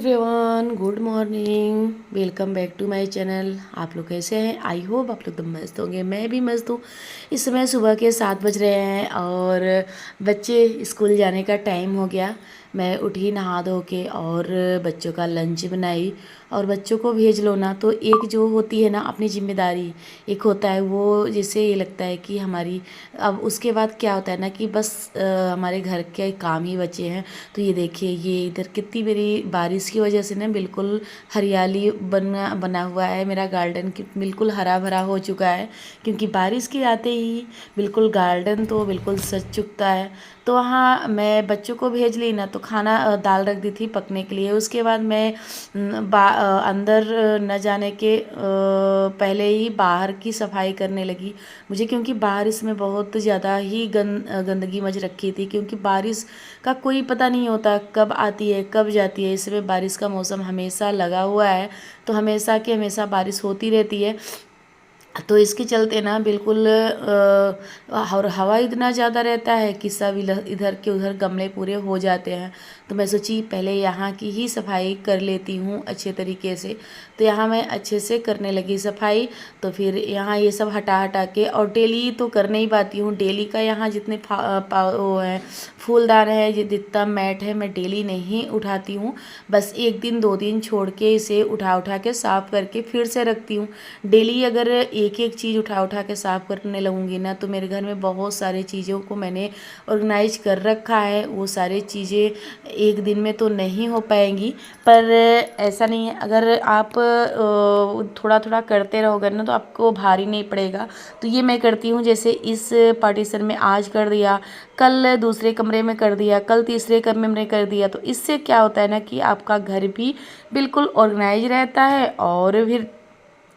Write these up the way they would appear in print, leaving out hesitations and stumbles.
Everyone, good morning. Welcome back to my channel. आप लोग कैसे हैं? आई होप आप लोग तो मस्त होंगे। मैं भी मस्त हूँ। इस समय सुबह के 7 बज रहे हैं और बच्चे स्कूल जाने का टाइम हो गया। मैं उठी नहा धो के और बच्चों का लंच बनाई और बच्चों को भेज लो ना। तो एक जो होती है ना अपनी जिम्मेदारी, एक होता है वो, जैसे ये लगता है कि हमारी, अब उसके बाद क्या होता है ना कि बस हमारे घर के काम ही बचे हैं। तो ये देखिए, ये इधर कितनी मेरी बारिश की वजह से ना बिल्कुल हरियाली बना बना हुआ है। मेरा गार्डन बिल्कुल हरा भरा हो चुका है, क्योंकि बारिश के आते ही बिल्कुल गार्डन तो बिल्कुल सज चुकता है। तो वहाँ मैं बच्चों को भेज ली ना, तो खाना दाल रख दी थी पकने के लिए। उसके बाद मैं अंदर न जाने के पहले ही बाहर की सफाई करने लगी। मुझे, क्योंकि बाहर इसमें बहुत ज़्यादा ही गंदगी मच रखी थी, क्योंकि बारिश का कोई पता नहीं होता कब आती है कब जाती है। इसमें बारिश का मौसम हमेशा लगा हुआ है, तो हमेशा की हमेशा बारिश होती रहती है। तो इसके चलते ना बिल्कुल और हवा इतना ज़्यादा रहता है कि सब इधर के उधर गमले पूरे हो जाते हैं। तो मैं सोची पहले यहाँ की ही सफाई कर लेती हूँ अच्छे तरीके से। तो यहाँ मैं अच्छे से करने लगी सफाई। तो फिर यहाँ ये सब हटा हटा के, और डेली तो कर नहीं पाती हूँ। डेली का यहाँ जितने वो है, फूलदान है, जितना मैट है, मैं डेली नहीं उठाती हूँ। बस एक दिन 2 दिन छोड़ के इसे उठा उठा के साफ़ करके फिर से रखती हूँ। डेली अगर एक एक चीज़ उठा उठा के साफ़ करने लगूंगी ना, तो मेरे घर में बहुत सारी चीज़ों को मैंने ऑर्गेनाइज कर रखा है। वो सारी चीज़ें एक दिन में तो नहीं हो पाएंगी, पर ऐसा नहीं है, अगर आप थोड़ा थोड़ा करते रहोगे ना तो आपको भारी नहीं पड़ेगा। तो ये मैं करती हूँ, जैसे इस पार्टीशन में आज कर दिया, कल दूसरे कमरे में कर दिया, कल तीसरे कमरे में कर दिया। तो इससे क्या होता है ना कि आपका घर भी बिल्कुल ऑर्गेनाइज रहता है और फिर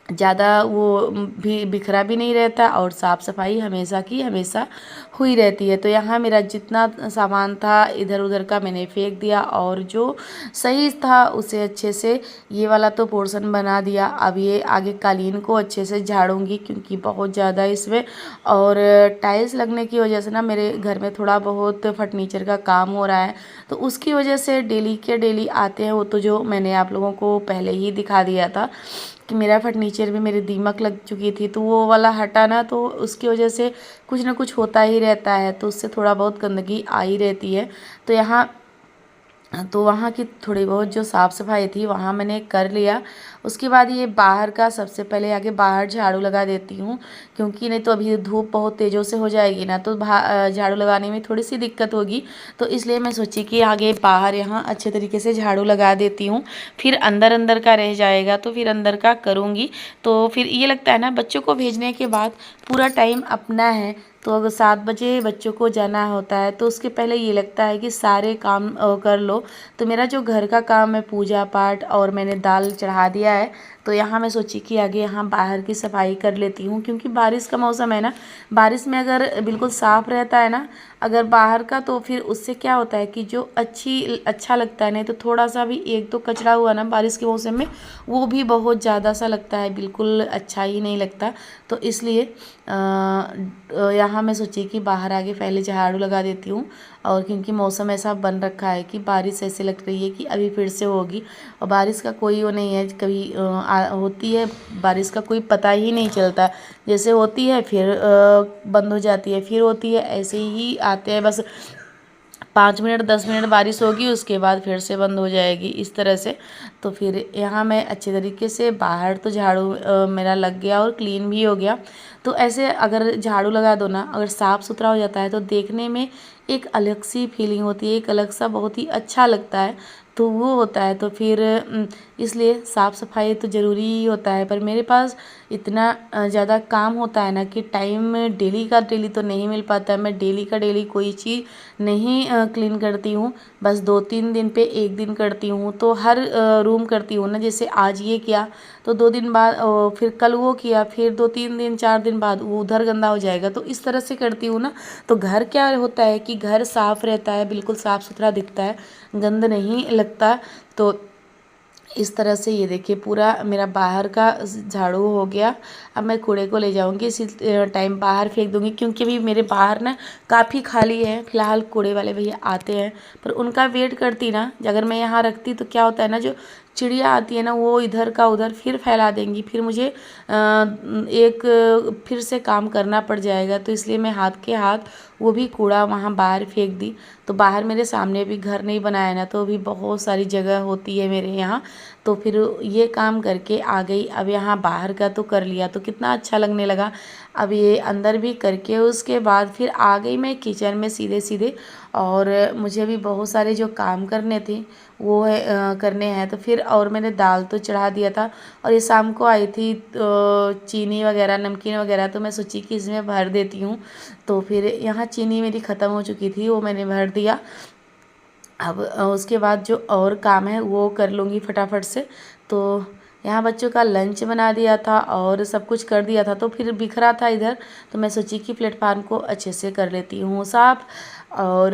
ज़्यादा वो भी बिखरा भी नहीं रहता, और साफ़ सफाई हमेशा की हमेशा हुई रहती है। तो यहाँ मेरा जितना सामान था इधर उधर का मैंने फेंक दिया, और जो सही था उसे अच्छे से ये वाला तो पोर्शन बना दिया। अब ये आगे कालीन को अच्छे से झाड़ूंगी, क्योंकि बहुत ज़्यादा इसमें और टाइल्स लगने की वजह से ना मेरे घर में थोड़ा बहुत फर्नीचर का काम हो रहा है। तो उसकी वजह से डेली के डेली आते हैं। वो तो जो मैंने आप लोगों को पहले ही दिखा दिया था कि मेरा फर्नीचर में मेरी दीमक लग चुकी थी, तो वो वाला हटा ना, तो उसकी वजह से कुछ ना कुछ होता ही रहता है। तो उससे थोड़ा बहुत गंदगी आई रहती है। तो यहाँ, तो वहाँ की थोड़ी बहुत जो साफ़ सफाई थी वहाँ मैंने कर लिया। उसके बाद ये बाहर का सबसे पहले आगे बाहर झाड़ू लगा देती हूँ, क्योंकि नहीं तो अभी धूप बहुत तेज़ों से हो जाएगी ना, तो झाड़ू लगाने में थोड़ी सी दिक्कत होगी। तो इसलिए मैं सोची कि आगे बाहर यहाँ अच्छे तरीके से झाड़ू लगा देती हूँ। फिर अंदर अंदर का रह जाएगा तो फिर अंदर का करूँगी। तो फिर ये लगता है ना, बच्चों को भेजने के बाद पूरा टाइम अपना है। तो अगर 7 बजे बच्चों को जाना होता है, तो उसके पहले ये लगता है कि सारे काम कर लो। तो मेरा जो घर का काम है, पूजा पाठ, और मैंने दाल चढ़ा दिया है। तो यहाँ मैं सोची कि आगे यहाँ बाहर की सफाई कर लेती हूँ, क्योंकि बारिश का मौसम है ना। बारिश में अगर बिल्कुल साफ़ रहता है ना अगर बाहर का, तो फिर उससे क्या होता है कि जो अच्छा लगता है। नहीं तो थोड़ा सा भी एक तो कचरा हुआ ना बारिश के मौसम में, वो भी बहुत ज़्यादा सा लगता है, बिल्कुल अच्छा ही नहीं लगता। तो इसलिए यहाँ मैं सोची कि बाहर आगे पहले झाड़ू लगा देती हूँ। और क्योंकि मौसम ऐसा बन रखा है कि बारिश ऐसे लग रही है कि अभी फिर से होगी, और बारिश का कोई वो नहीं है, कभी होती है बारिश का कोई पता ही नहीं चलता। जैसे होती है फिर बंद हो जाती है, फिर होती है, ऐसे ही आते हैं बस। 5 मिनट 10 मिनट बारिश होगी, उसके बाद फिर से बंद हो जाएगी, इस तरह से। तो फिर यहाँ मैं अच्छे तरीके से बाहर तो झाड़ू मेरा लग गया और क्लीन भी हो गया। तो ऐसे अगर झाड़ू लगा दो ना, अगर साफ़ सुथरा हो जाता है, तो देखने में एक अलग सी फीलिंग होती है, एक अलग सा बहुत ही अच्छा लगता है। तो वो होता है। तो फिर इसलिए साफ़ सफाई तो ज़रूरी ही होता है। पर मेरे पास इतना ज़्यादा काम होता है ना कि टाइम डेली का डेली तो नहीं मिल पाता है। मैं डेली का डेली कोई चीज़ नहीं क्लीन करती हूँ, बस 2-3 दिन पे एक दिन करती हूँ। तो हर रूम करती हूँ ना, जैसे आज ये किया तो 2 दिन बाद फिर कल वो किया, फिर 2-3 दिन 4 दिन बाद वो उधर गंदा हो जाएगा। तो इस तरह से करती हूँ ना। तो घर क्या होता है कि घर साफ़ रहता है, बिल्कुल साफ़ सुथरा दिखता है, गंद नहीं लगता। तो इस तरह से ये देखिए पूरा मेरा बाहर का झाड़ू हो गया। अब मैं कूड़े को ले जाऊंगी, इसी टाइम बाहर फेंक दूंगी, क्योंकि अभी मेरे बाहर ना काफ़ी खाली है। फिलहाल कूड़े वाले भैया आते हैं, पर उनका वेट करती ना, अगर मैं यहाँ रखती तो क्या होता है ना, जो चिड़िया आती है ना वो इधर का उधर फिर फैला देंगी, फिर मुझे एक फिर से काम करना पड़ जाएगा। तो इसलिए मैं हाथ के हाथ वो भी कूड़ा वहाँ बाहर फेंक दी। तो बाहर मेरे सामने भी घर नहीं बनाया ना, तो अभी बहुत सारी जगह होती है मेरे यहाँ, तो फिर ये काम करके आ गई। अब यहाँ बाहर का तो कर लिया तो कितना अच्छा लगने लगा। अब ये अंदर भी करके उसके बाद फिर आ गई मैं किचन में सीधे सीधे। और मुझे भी बहुत सारे जो काम करने थे वो है करने हैं। तो फिर और मैंने दाल तो चढ़ा दिया था, और ये शाम को आई थी चीनी वगैरह नमकीन वगैरह, तो मैं सोची कि इसमें भर देती हूँ। तो फिर यहाँ चीनी मेरी ख़त्म हो चुकी थी, वो मैंने भर दिया। अब उसके बाद जो और काम है वो कर लूँगी फटाफट से। तो यहाँ बच्चों का लंच बना दिया था और सब कुछ कर दिया था, तो फिर बिखरा था इधर, तो मैं सोची कि प्लेटफार्म को अच्छे से कर लेती हूँ साफ़। और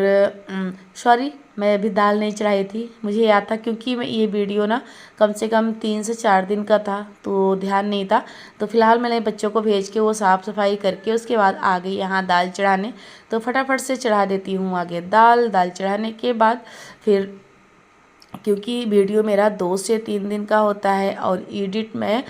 सॉरी, मैं अभी दाल नहीं चढ़ाई थी, मुझे याद था, क्योंकि मैं ये वीडियो ना कम से कम 3 से 4 दिन का था, तो ध्यान नहीं था। तो फिलहाल मैंने बच्चों को भेज के वो साफ़ सफाई करके उसके बाद आ गई यहाँ दाल चढ़ाने। तो फटाफट से चढ़ा देती हूँ आगे दाल। दाल चढ़ाने के बाद फिर, क्योंकि वीडियो मेरा 2 से 3 दिन का होता है और एडिट मैं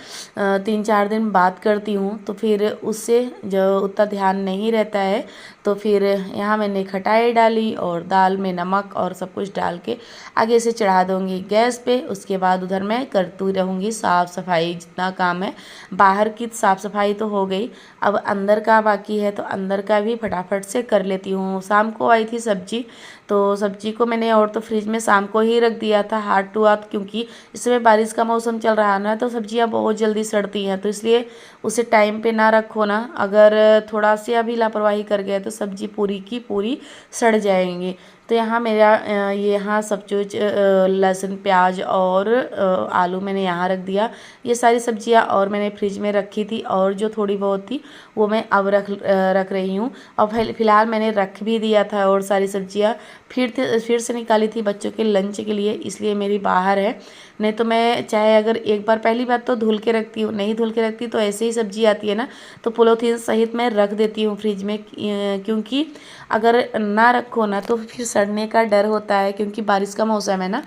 3-4 दिन बाद करती हूँ, तो फिर उससे जो उतना ध्यान नहीं रहता है। तो फिर यहाँ मैंने खटाई डाली और दाल में नमक और सब कुछ डाल के आगे से चढ़ा दूँगी गैस पे। उसके बाद उधर मैं करती रहूँगी साफ़ सफाई, जितना काम है। बाहर की साफ़ सफाई तो हो गई, अब अंदर का बाकी है, तो अंदर का भी फटाफट से कर लेती हूँ। शाम को आई थी सब्जी, तो सब्जी को मैंने और तो फ्रिज में शाम को ही रख दिया था हाथ टू हाथ, क्योंकि इस समय बारिश का मौसम चल रहा है ना, तो सब्जियां बहुत जल्दी सड़ती हैं। तो इसलिए उसे टाइम पे ना रखो ना, अगर थोड़ा सा भी लापरवाही कर गए तो सब्जी पूरी की पूरी सड़ जाएंगी। तो यहाँ मेरा ये यहाँ सब कुछ लहसुन प्याज और आलू मैंने यहाँ रख दिया। ये सारी सब्जियाँ और मैंने फ्रिज में रखी थी, और जो थोड़ी बहुत थी वो मैं अब रख रही हूँ। और फिलहाल मैंने रख भी दिया था, और सारी सब्जियाँ फिर से निकाली थी बच्चों के लंच के लिए, इसलिए मेरी बाहर है। नहीं तो मैं चाहे अगर एक बार, पहली बात तो धुल के रखती हूँ, नहीं धुल के रखती तो ऐसे ही सब्जी आती है ना, तो पोलोथीन सहित मैं रख देती हूँ फ्रिज में, क्योंकि अगर ना रखो ना तो फिर सड़ने का डर होता है, क्योंकि बारिश का मौसम है ना।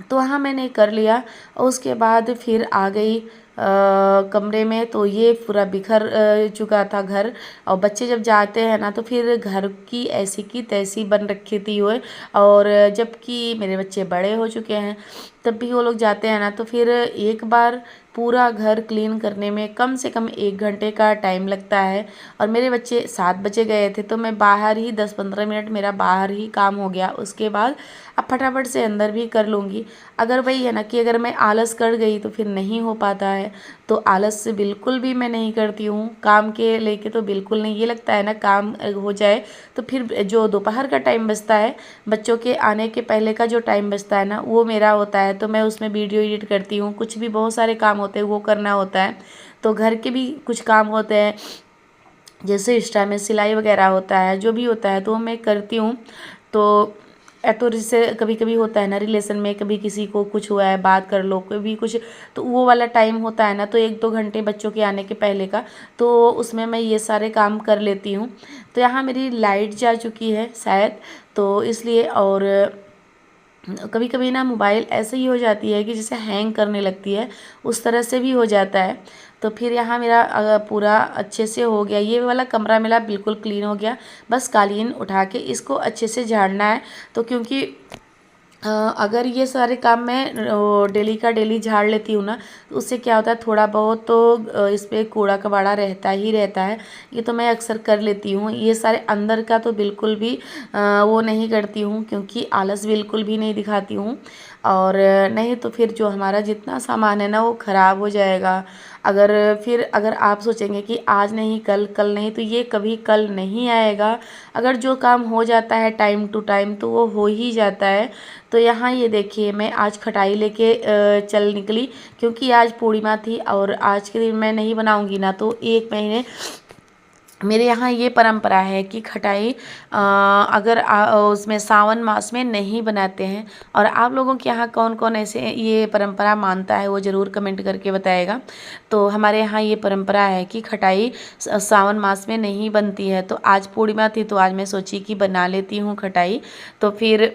तो हाँ मैंने कर लिया, और उसके बाद फिर आ गई कमरे में। तो ये पूरा बिखर चुका था घर, और बच्चे जब जाते हैं ना तो फिर घर की ऐसी की तैसी बन रखी थी वो। और जबकि मेरे बच्चे बड़े हो चुके हैं, तब भी वो लोग जाते हैं ना, तो फिर एक बार पूरा घर क्लीन करने में कम से कम 1 घंटे का टाइम लगता है। और मेरे बच्चे 7 बजे गए थे, तो मैं बाहर ही 10-15 मिनट मेरा बाहर ही काम हो गया। उसके बाद अब फटाफट से अंदर भी कर लूँगी। अगर वही है ना कि अगर मैं आलस कर गई तो फिर नहीं हो पाता है, तो आलस से बिल्कुल भी मैं नहीं करती हूँ काम के लेके, तो बिल्कुल नहीं। ये लगता है ना काम हो जाए तो फिर जो दोपहर का टाइम बचता है, बच्चों के आने के पहले का जो टाइम बचता है ना, वो मेरा होता है। तो मैं उसमें वीडियो एडिट करती हूँ, कुछ भी बहुत सारे काम होते हैं वो करना होता है। तो घर के भी कुछ काम होते हैं, जैसे इंस्टा में सिलाई वगैरह होता है, जो भी होता है तो मैं करती हूँ। तो तो जैसे कभी कभी होता है ना रिलेशन में, कभी किसी को कुछ हुआ है बात कर लो, कभी कुछ, तो वो वाला टाइम होता है ना, तो 1-2 घंटे बच्चों के आने के पहले का, तो उसमें मैं ये सारे काम कर लेती हूँ। तो यहाँ मेरी लाइट जा चुकी है शायद, तो इसलिए। और कभी कभी ना मोबाइल ऐसे ही हो जाती है कि जैसे हैंग करने लगती है, उस तरह से भी हो जाता है। तो फिर यहाँ मेरा पूरा अच्छे से हो गया, ये वाला कमरा मेरा बिल्कुल क्लीन हो गया। बस कालीन उठा के इसको अच्छे से झाड़ना है। तो क्योंकि अगर ये सारे काम मैं डेली का डेली झाड़ लेती हूँ ना, तो उससे क्या होता है, थोड़ा बहुत तो इस पर कूड़ा कबाड़ा रहता ही रहता है। ये तो मैं अक्सर कर लेती हूँ। ये सारे अंदर का तो बिल्कुल भी वो नहीं करती हूँ, क्योंकि आलस बिल्कुल भी नहीं दिखाती हूँ। और नहीं तो फिर जो हमारा जितना सामान है ना वो ख़राब हो जाएगा। अगर आप सोचेंगे कि आज नहीं कल, कल नहीं, तो ये कभी कल नहीं आएगा। अगर जो काम हो जाता है टाइम टू टाइम तो वो हो ही जाता है। तो यहाँ ये देखिए मैं आज खटाई लेके चल निकली, क्योंकि आज पूर्णिमा थी, और आज के दिन मैं नहीं बनाऊंगी ना तो 1 महीने मेरे यहाँ ये परंपरा है कि खटाई अगर उसमें सावन मास में नहीं बनाते हैं। और आप लोगों के यहाँ कौन कौन ऐसे ये परंपरा मानता है वो ज़रूर कमेंट करके बताएगा। तो हमारे यहाँ ये परंपरा है कि खटाई सावन मास में नहीं बनती है। तो आज पूर्णिमा थी तो आज मैं सोची कि बना लेती हूँ खटाई। तो फिर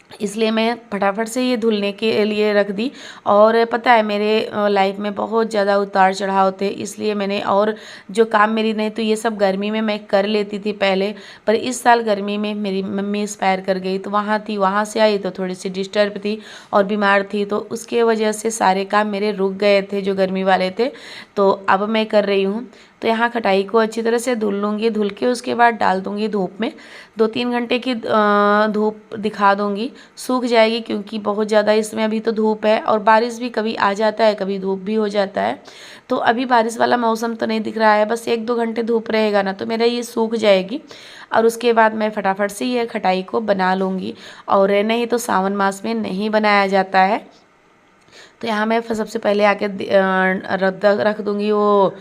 इसलिए मैं फटाफट से ये धुलने के लिए रख दी। और पता है मेरे लाइफ में बहुत ज़्यादा उतार चढ़ाव थे, इसलिए मैंने और जो काम मेरी नहीं तो ये सब गर्मी में मैं कर लेती थी पहले। पर इस साल गर्मी में मेरी मम्मी एक्सपायर कर गई, तो वहाँ थी, वहाँ से आई तो थोड़ी सी डिस्टर्ब थी और बीमार थी, तो उसके वजह से सारे काम मेरे रुक गए थे जो गर्मी वाले थे। तो अब मैं कर रही हूँ। तो यहाँ खटाई को अच्छी तरह से धुल लूँगी, धुल के उसके बाद डाल दूँगी धूप में। 2-3 घंटे की धूप दिखा दूँगी, सूख जाएगी क्योंकि बहुत ज़्यादा इसमें अभी तो धूप है और बारिश भी कभी आ जाता है कभी धूप भी हो जाता है। तो अभी बारिश वाला मौसम तो नहीं दिख रहा है, बस 1-2 घंटे धूप रहेगा ना तो मेरा ये सूख जाएगी। और उसके बाद मैं फटाफट से ये खटाई को बना लूँगी। और नहीं तो सावन मास में नहीं बनाया जाता है। तो यहाँ मैं सबसे पहले आके रख दूँगी, वो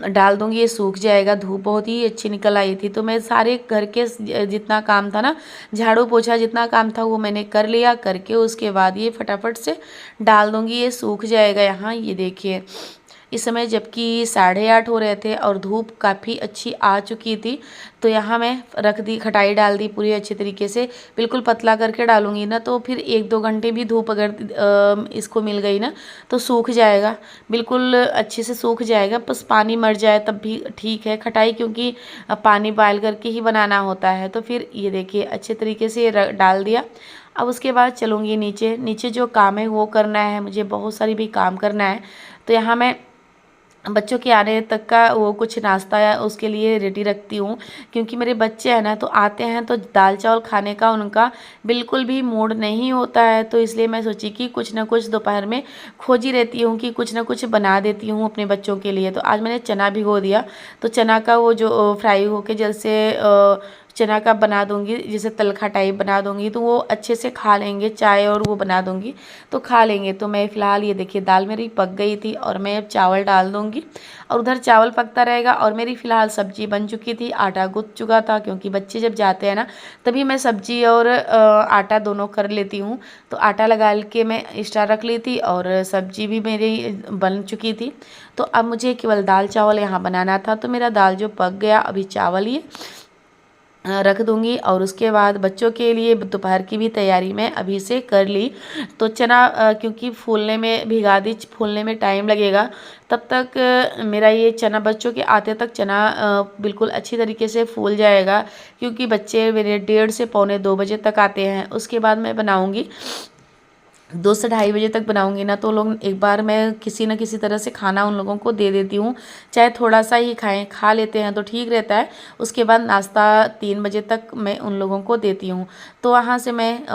डाल दूँगी, ये सूख जाएगा। धूप बहुत ही अच्छी निकल आई थी, तो मैं सारे घर के जितना काम था ना, झाड़ू पोछा जितना काम था वो मैंने कर लिया। करके उसके बाद ये फटाफट से डाल दूँगी, ये सूख जाएगा। यहाँ ये देखिए इस समय जबकि 8:30 हो रहे थे और धूप काफ़ी अच्छी आ चुकी थी। तो यहाँ मैं रख दी, खटाई डाल दी पूरी अच्छी तरीके से। बिल्कुल पतला करके डालूँगी ना तो फिर 1-2 घंटे भी धूप अगर इसको मिल गई ना तो सूख जाएगा, बिल्कुल अच्छे से सूख जाएगा। बस पानी मर जाए तब भी ठीक है खटाई, क्योंकि पानी बॉयल करके ही बनाना होता है। तो फिर ये देखिए अच्छे तरीके से ये डाल दिया। अब उसके बाद चलूँगी नीचे। नीचे जो काम है वो करना है मुझे, बहुत सारी भी काम करना है। तो यहाँ मैं बच्चों के आने तक का वो कुछ नाश्ता है उसके लिए रेडी रखती हूँ, क्योंकि मेरे बच्चे हैं ना तो आते हैं तो दाल चावल खाने का उनका बिल्कुल भी मूड नहीं होता है। तो इसलिए मैं सोची कि कुछ ना कुछ दोपहर में खोजी रहती हूँ कि कुछ ना कुछ बना देती हूँ अपने बच्चों के लिए। तो आज मैंने चना भिगो दिया, तो चना का वो जो फ्राई होके जैसे चना का बना दूंगी, जैसे तलखा टाइप बना दूंगी, तो वो अच्छे से खा लेंगे। चाय और वो बना दूंगी तो खा लेंगे। तो मैं फ़िलहाल ये देखिए दाल मेरी पक गई थी और मैं अब चावल डाल दूंगी और उधर चावल पकता रहेगा। और मेरी फ़िलहाल सब्जी बन चुकी थी, आटा गूँथ चुका था, क्योंकि बच्चे जब जाते हैं ना तभी मैं सब्जी और आटा दोनों कर लेती हूँ। तो आटा लगा के मैं एक्स्ट्रा रख ली थी और सब्जी भी मेरी बन चुकी थी। तो अब मुझे केवल दाल चावल यहाँ बनाना था। तो मेरा दाल जो पक गया, अभी चावल ये रख दूंगी। और उसके बाद बच्चों के लिए दोपहर की भी तैयारी मैं अभी से कर ली। तो चना क्योंकि फूलने में भिगा दी, फूलने में टाइम लगेगा, तब तक मेरा ये चना बच्चों के आते तक चना बिल्कुल अच्छी तरीके से फूल जाएगा, क्योंकि बच्चे मेरे 1:30 से 1:45 बजे तक आते हैं। उसके बाद मैं बनाऊंगी 2 से 2:30 बजे तक बनाऊंगी ना, तो लोग एक बार मैं किसी न किसी तरह से खाना उन लोगों को दे देती हूँ, चाहे थोड़ा सा ही खाएं, खा लेते हैं तो ठीक रहता है। उसके बाद नाश्ता 3 बजे तक मैं उन लोगों को देती हूँ। तो वहाँ से मैं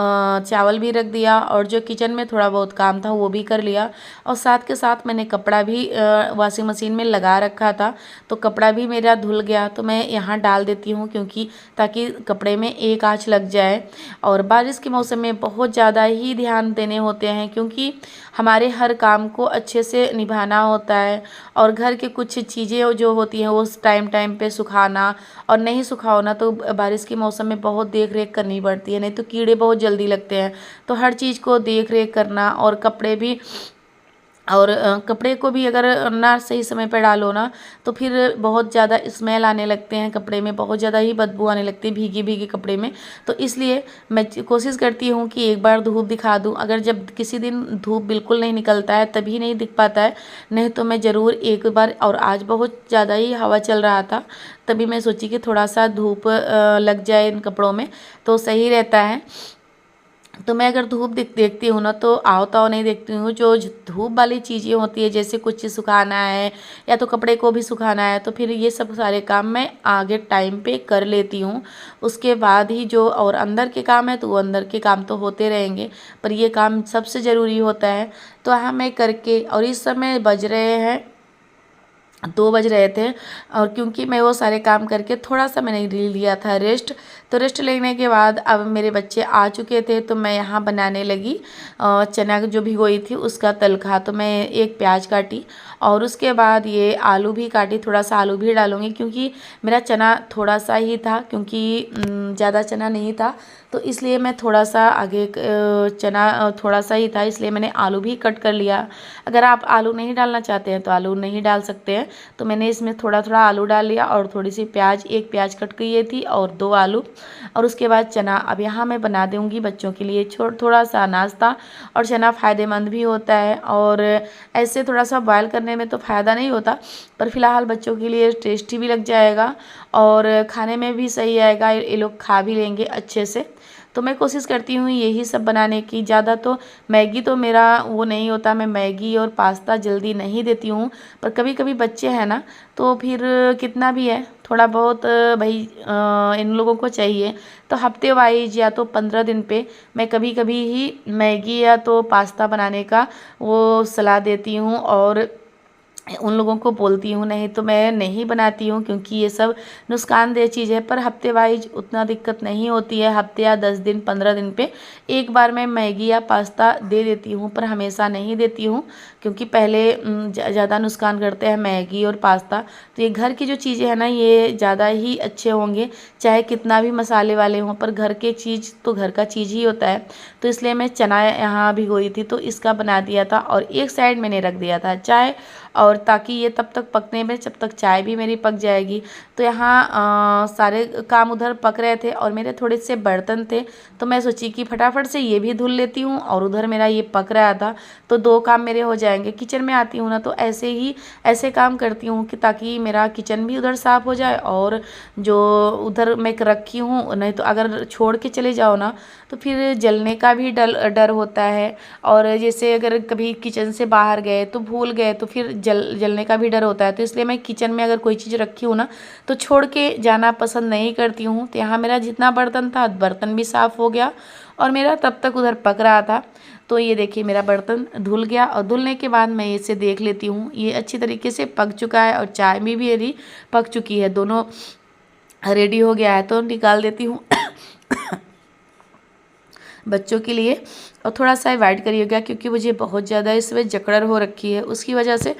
चावल भी रख दिया और जो किचन में थोड़ा बहुत काम था वो भी कर लिया। और साथ के साथ मैंने कपड़ा भी वॉशिंग मशीन में लगा रखा था, तो कपड़ा भी मेरा धुल गया। तो मैं यहाँ डाल देती हूँ, क्योंकि ताकि कपड़े में एक आँच लग जाए। और बारिश के मौसम में बहुत ज़्यादा ही ध्यान देने होते हैं, क्योंकि हमारे हर काम को अच्छे से निभाना होता है। और घर के कुछ चीज़ें जो होती हैं वो टाइम टाइम पे सुखाना, और नहीं सुखाओ ना तो बारिश के मौसम में बहुत देख रेख करनी पड़ती है, नहीं तो कीड़े बहुत जल्दी लगते हैं। तो हर चीज़ को देख रेख करना, और कपड़े भी, और कपड़े को भी अगर ना सही समय पर डालो ना तो फिर बहुत ज़्यादा स्मेल आने लगते हैं, कपड़े में बहुत ज़्यादा ही बदबू आने लगती है भीगे भीगे कपड़े में। तो इसलिए मैं कोशिश करती हूँ कि एक बार धूप दिखा दूँ। अगर जब किसी दिन धूप बिल्कुल नहीं निकलता है तभी नहीं दिख पाता है, नहीं तो मैं ज़रूर एक बार, और आज बहुत ज़्यादा ही हवा चल रहा था तभी मैं सोची कि थोड़ा सा धूप लग जाए इन कपड़ों में तो सही रहता है। तो मैं अगर धूप देखती हूँ ना तो आओ ताओ नहीं देखती हूँ, जो धूप वाली चीज़ें होती है जैसे कुछ चीज़ सुखाना है या तो कपड़े को भी सुखाना है, तो फिर ये सब सारे काम मैं आगे टाइम पे कर लेती हूँ। उसके बाद ही जो और अंदर के काम है तो वो अंदर के काम तो होते रहेंगे, पर ये काम सबसे ज़रूरी होता है। तो हाँ मैं करके, और इस समय बज रहे हैं 2 बज रहे थे। और क्योंकि मैं वो सारे काम करके थोड़ा सा मैंने लिया था रेस्ट। तो रेस्ट लेने के बाद अब मेरे बच्चे आ चुके थे, तो मैं यहाँ बनाने लगी चना जो भिगोई थी उसका तलखा। तो मैं एक प्याज काटी और उसके बाद ये आलू भी काटी, थोड़ा सा आलू भी डालूँगी क्योंकि मेरा चना थोड़ा सा ही था, क्योंकि ज़्यादा चना नहीं था। तो इसलिए मैं थोड़ा सा आगे चना थोड़ा सा ही था, इसलिए मैंने आलू भी कट कर लिया। अगर आप आलू नहीं डालना चाहते हैं तो आलू नहीं डाल सकते हैं। तो मैंने इसमें थोड़ा थोड़ा आलू डाल लिया और थोड़ी सी प्याज, एक प्याज कट की थी और 2 आलू, और उसके बाद चना। अब यहाँ मैं बना दूँगी बच्चों के लिए थोड़ा सा नाश्ता। और चना फ़ायदेमंद भी होता है, और ऐसे थोड़ा सा बॉयल करने में तो फ़ायदा नहीं होता, पर फ़िलहाल बच्चों के लिए टेस्टी भी लग जाएगा और खाने में भी सही आएगा, ये लोग खा भी लेंगे अच्छे से। तो मैं कोशिश करती हूँ यही सब बनाने की। ज़्यादा तो मैगी तो मेरा वो नहीं होता, मैं मैगी और पास्ता जल्दी नहीं देती हूँ। पर कभी कभी बच्चे हैं ना, तो फिर कितना भी है थोड़ा बहुत भाई इन लोगों को चाहिए। तो हफ्ते वाइज या तो 15 दिन पे मैं कभी कभी ही मैगी या तो पास्ता बनाने का वो सलाह देती हूँ, और उन लोगों को बोलती हूँ। नहीं तो मैं नहीं बनाती हूँ, क्योंकि ये सब नुकसानदेह चीज़ है। पर हफ्ते वाइज उतना दिक्कत नहीं होती है, हफ्ते या 10 दिन 15 दिन पे एक बार मैं मैगी या पास्ता दे देती हूँ, पर हमेशा नहीं देती हूँ, क्योंकि पहले ज़्यादा नुकसान करते हैं मैगी और पास्ता। तो ये घर की जो चीज़ें हैं ना, ये ज़्यादा ही अच्छे होंगे, चाहे कितना भी मसाले वाले हों, पर घर के चीज़ तो घर का चीज़ ही होता है। तो इसलिए मैं चना यहाँ भिगोई थी तो इसका बना दिया था, और एक साइड मैंने रख दिया था चाय, और ताकि ये तब तक पकने में जब तक चाय भी मेरी पक जाएगी। तो यहाँ सारे काम उधर पक रहे थे और मेरे थोड़े से बर्तन थे, तो मैं सोची कि फटाफट से ये भी धुल लेती हूँ, और उधर मेरा ये पक रहा था तो 2 काम मेरे हो जाएंगे। किचन में आती हूँ ना तो ऐसे काम करती हूँ कि ताकि मेरा किचन भी उधर साफ़ हो जाए, और जो उधर मैं रखी हूँ, नहीं तो अगर छोड़ के चले जाओ ना तो फिर जलने का भी डर होता है। और जैसे अगर कभी किचन से बाहर गए तो भूल गए तो फिर जलने का भी डर होता है। तो इसलिए मैं किचन में अगर कोई चीज़ रखी हूँ ना तो छोड़ के जाना पसंद नहीं करती हूँ। तो यहाँ मेरा जितना बर्तन था, बर्तन भी साफ़ हो गया, और मेरा तब तक उधर पक रहा था। तो ये देखिए मेरा बर्तन धुल गया, और धुलने के बाद मैं इसे देख लेती हूँ, ये अच्छी तरीके से पक चुका है, और चाय में भी मेरी पक चुकी है, दोनों रेडी हो गया है। तो निकाल देती हूँ बच्चों के लिए। और थोड़ा सा अवॉइड करिएगा, क्योंकि मुझे बहुत ज़्यादा इसमें जकड़न हो रखी है, उसकी वजह से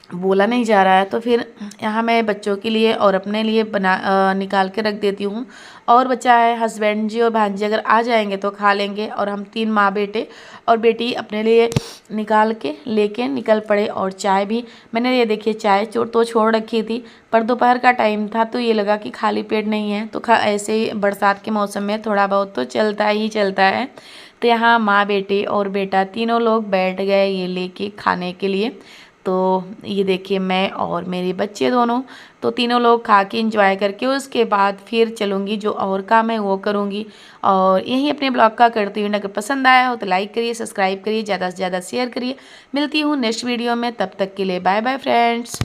बोला नहीं जा रहा है। तो फिर यहाँ मैं बच्चों के लिए और अपने लिए निकाल के रख देती हूँ। और बच्चा है, हस्बैंड जी और भांजी अगर आ जाएंगे तो खा लेंगे, और हम 3 माँ बेटे और बेटी अपने लिए निकाल के लेके निकल पड़े। और चाय भी मैंने ये देखिए चाय तो छोड़ रखी थी, पर दोपहर का टाइम था तो ये लगा कि खाली पेट नहीं है, तो ऐसे ही बरसात के मौसम में थोड़ा बहुत तो चलता ही चलता है। तो यहाँ माँ बेटे और बेटा तीनों लोग बैठ गए ये लेके खाने के लिए। तो ये देखिए मैं और मेरे बच्चे दोनों, तो तीनों लोग खा के इंजॉय करके उसके बाद फिर चलूँगी, जो और काम है वो करूँगी। और यही अपने ब्लॉग का करती हूँ। अगर पसंद आया हो तो लाइक करिए, सब्सक्राइब करिए, ज़्यादा से ज़्यादा शेयर करिए। मिलती हूँ नेक्स्ट वीडियो में, तब तक के लिए बाय बाय फ्रेंड्स।